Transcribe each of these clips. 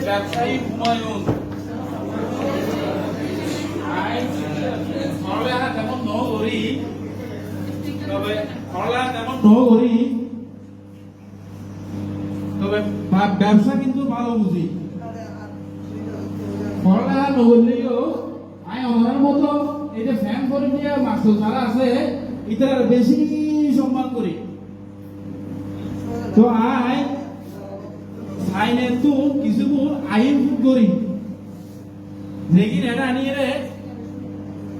ব্যবসায়ী হুমায়ুন পড়ালেখা তেমন নগরী, তবে পড়ালেখা তেমন নগরী, তবে ব্যবসা কিন্তু ভালো বুঝি। পড়ালেখা নগরীও আমি আমার মতো এই যে ফ্যান করে দিয়ে মাস্টার যারা আছে এটার বেশি সম্মান করি। তো আই সাইনে তো কিছু আইন করি দেখি এটা আনিয়ে রে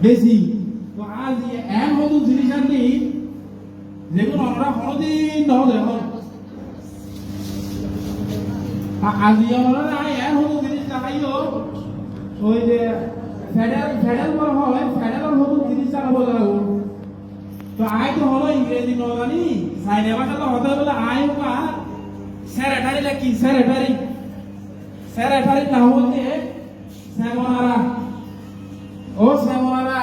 বেশি। তো আজ এম হতো জিনিস আনি যেগুলো আমরা কোনোদিন নহলে আজ আমরা এম হতো জিনিস লাগাইও ওই যে ফেডারেল করা হয়, ফেডারেল হতো জিনিস চালাবো লাগবো। তো আই তো হলো ইংরেজি ন জানি সাইনে ভাষা হতে বলে আই বা সেক্রেটারি লাকি সেক্রেটারি না হতে সেমনারা ও সেমনারা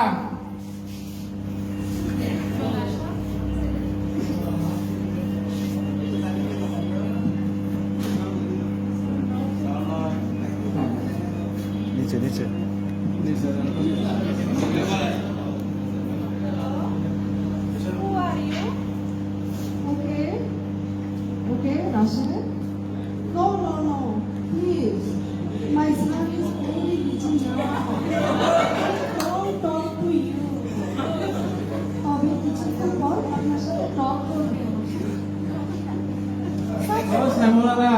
নিচে নিচে Who are you? Okay, Rashid. No, please. My son is very busy now. Don't talk to you. अभी কিছুক্ষণ পর আপনার সাথে টক করবে। ও সেমনারা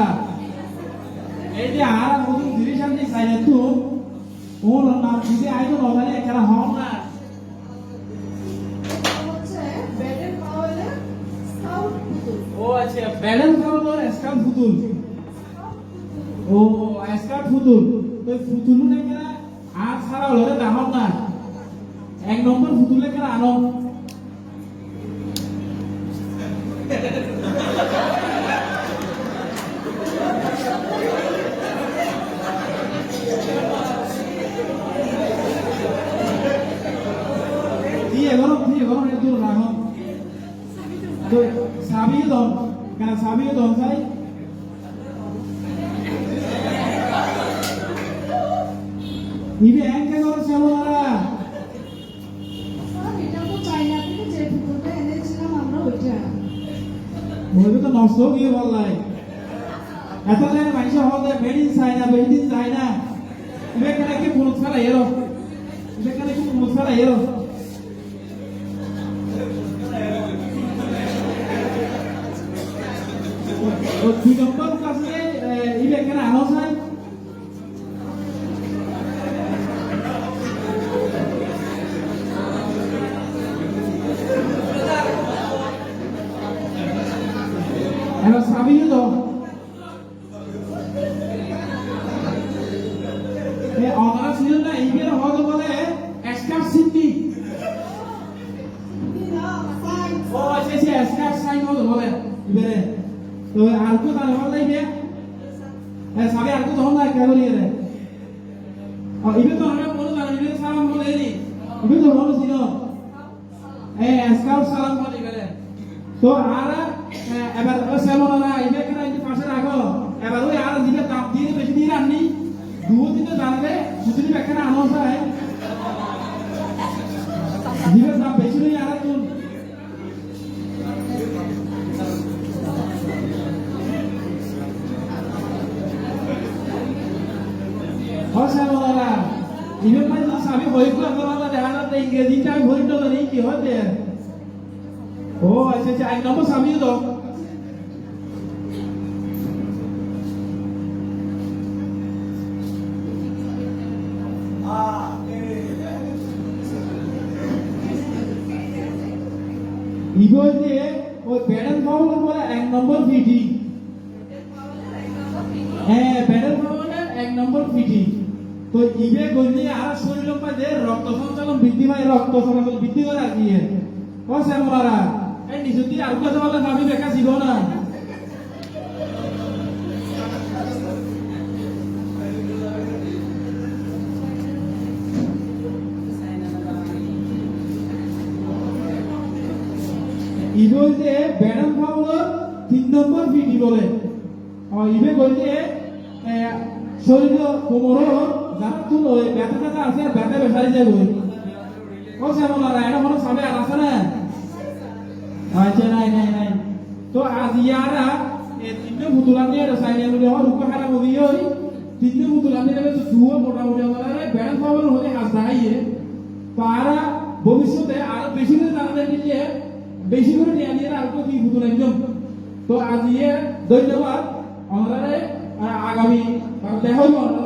এই যে আর নতুন জিনিস আনতে সাইনে তো ও নাম দিতে আই তো নজানি এখানে হন না। হচ্ছে বেডের পাওয়ারে সাউথ পুতুল। ও আচ্ছা ব্যালেন্স খাওয়ানোর স্কাউট ফুতুল। ও স্কাউট ফুতুল তো ফুতুল না আর সারা হলে দাম না এক নম্বর ফুতুলে কেন আনো এগারো দূর রাখো তো সাবিয়ে দন কেন সাবিয়ে দন চাই ইবে এঙ্কে করে সেমনারা স্যার এটা তো চাইনা থেকে যে পুতুলটা এনেছিলাম আমরা ওইটা। বলবে তো নষ্ট গিয়ে বললাই এত দিন মানুষ হতে মেডিন চাই না মেডিন চাই না ইবে কেন কি পুরুষ ফেলা এরো ইবে কেন কি পুরুষ ফেলা এরো ও দুই নম্বর ক্লাসে ইবে কেন আনো চাই এবার সাবিয়ে তো অনারা ছিল না ইবের হতে বলে এক্সট্রা সিটি ও আচ্ছা আচ্ছা এক্সট্রা সাইন হতে বলে ইবেরে তো আর কো তার হল নাই বে সাবি আর কো তখন না কে করি রে ইবে তো আমরা বলো জানি ইবে সালাম বলে নি ইবে তো বলো ছিল এক্সট্রা সালাম বলে ইবেরে তো আর এবার সেমনারা ইবে কেন এই পাশে রাখো এবার ওই আর দিকে দাম দিয়ে বেশি দিয়ে রাখনি দুও দিনে জানলে সুতরি বেখানে আনো যায় দিকে দাম বেশি নেই আর কোন সেমনারা ইবে মানে সাবি বইগুলো করা দেখা যাচ্ছে ইংরেজিটা আমি বইটা জানি কি হতে ও আচ্ছা আচ্ছা এক নম্বর সাবিয়ে দাও ইবো যে ওই ব্যাডেল পাওয়ার বলে এক নম্বর ফিটি হ্যাঁ ব্যাডেল পাওয়ার এক নম্বর ফিটি তো ইবে গন্ডি আর শরীর পায় রক্ত সঞ্চালন বৃদ্ধি পায় রক্ত চলাচল বৃদ্ধি করে আর কি ও সেমনারা এই নিচুতি আর কথা বলে ভাবি দেখা ছিল না ইবলতে ব্যাডাম পাওয়ার 3 নম্বর ভিটি বলে ইবে কইতে শরীর কোমর যারা তুলো ব্যথা ব্যথা আছে আর ব্যথা বেসারি যায় বই ও শ্যামলা এটা মনে সামনে আর আছে না আচ্ছা নাই নাই নাই তো আজ ইয়ারা তিনটে পুতুলা নিয়ে সাইনে বলে আমার রূপে খারাপ হবি ওই তিনটে পুতুলা নিয়ে তো দুও মোটামুটি আমার ব্যাংক পাওয়ার হলে আজ দাঁড়িয়ে তারা ভবিষ্যতে আরো বেশি করে তাদের নিয়ে বেশি করে নিয়ে নিয়ে আর কি পুতুলা একদম তো আজ ইয়ে ধন্যবাদ আমরা আগামী দেখা হইব আমরা